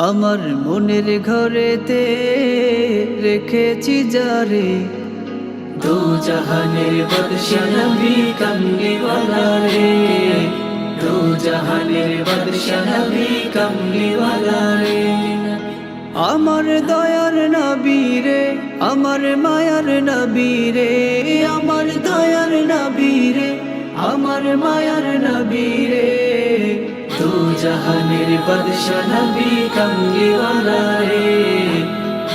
আমার মনের ঘরেতে রেখেছি যারে, দু জাহানের বাদশা নবী কামলিওয়ালা রে, দু জাহানের বাদশা নবী কামলিওয়ালা রে। আমার দয়ার নবী রে, আমার মায়ার নবী রে, আমার দয়ার নবী রে, আমার মায়ার নবী রে, দু জাহানের বাদশা নবী কামলিওয়ালা রে,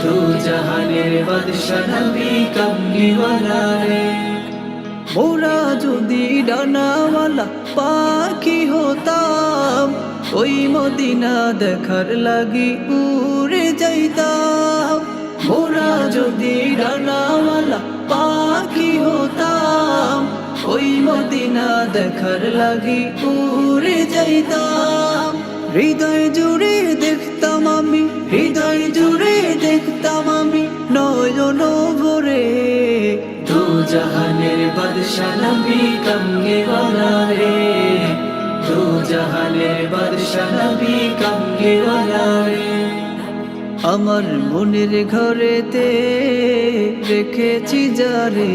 দু জাহানের বাদশা নবী কামলিওয়ালা রে। মোরা যদি ডানাওয়ালা পাখি হতাম, ওই মদিনা দেখার লাগি উড়ে যাইতাম। মোরা যদি ডানাওয়ালা পাখি হতাম, ওই মদিনা দেখার লাগি উড়ে যাইতাম। হৃদয় জুড়ে দেখতাম আমি, হৃদয় জুড়ে দেখতাম আমি নয়ন ভরে, দু জাহানের বাদশা নবী কামলিওয়ালা রে, দু জাহানের বাদশা নবী কামলিওয়ালা রে। আমার মনের ঘরেতে রেখেছি যারে,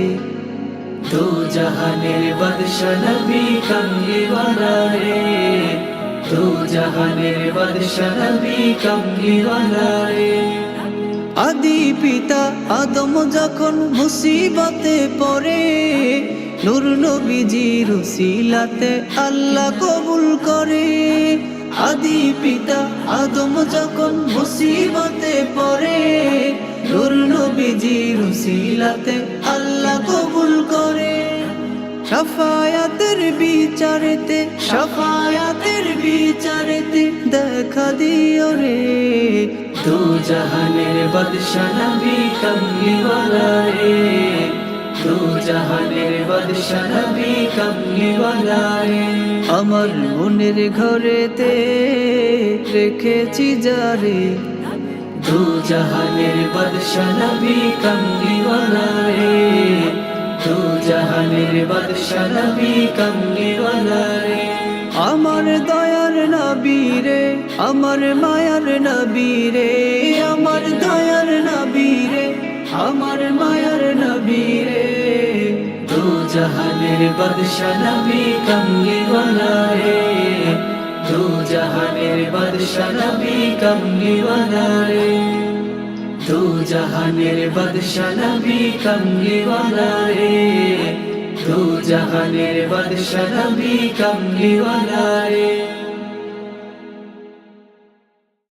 দু জাহানের বাদশা নবী কামলিওয়ালা রে, দু জাহানের বাদশা নবী কামলিওয়ালা রে। আদি পিতা আদম যখন মুসিবতে পড়ে, নূর নবীজির উসিলাতে আল্লাহ কবুল করে। আদি পিতা আদম যখন মুসিবতে পড়ে, নূর নবীজির উসিলাতে আল্লাহ কবুল করে। শাফায়াতের বিচারেতে, শাফায়াতের বিচারেতে দেখা দিও রে, দু জাহানের বাদশা নবী কামলিওয়ালা রে, দু জাহানের বাদশা নবী কামলিওয়ালা রে। আমার মনের ঘরেতে রেখেছি যারে, দু জাহানের বাদশা নবী কামলিওয়ালা রে, দু জাহানের বাদশা নবী কামলিওয়ালা রে। আমার দয়ার নবী রে, আমার মায়ার নবী রে, আমার দয়ার নবী রে, আমার মায়ার নবী রে, দু জাহানের বাদশা নবী কামলিওয়ালা রে, দু জাহানের বাদশা নবী কামলিওয়ালা রে, দু জাহানের বাদশা নবী কামলিওয়ালা রে, দু জাহানের বাদশা নবী কামলিওয়ালা রে।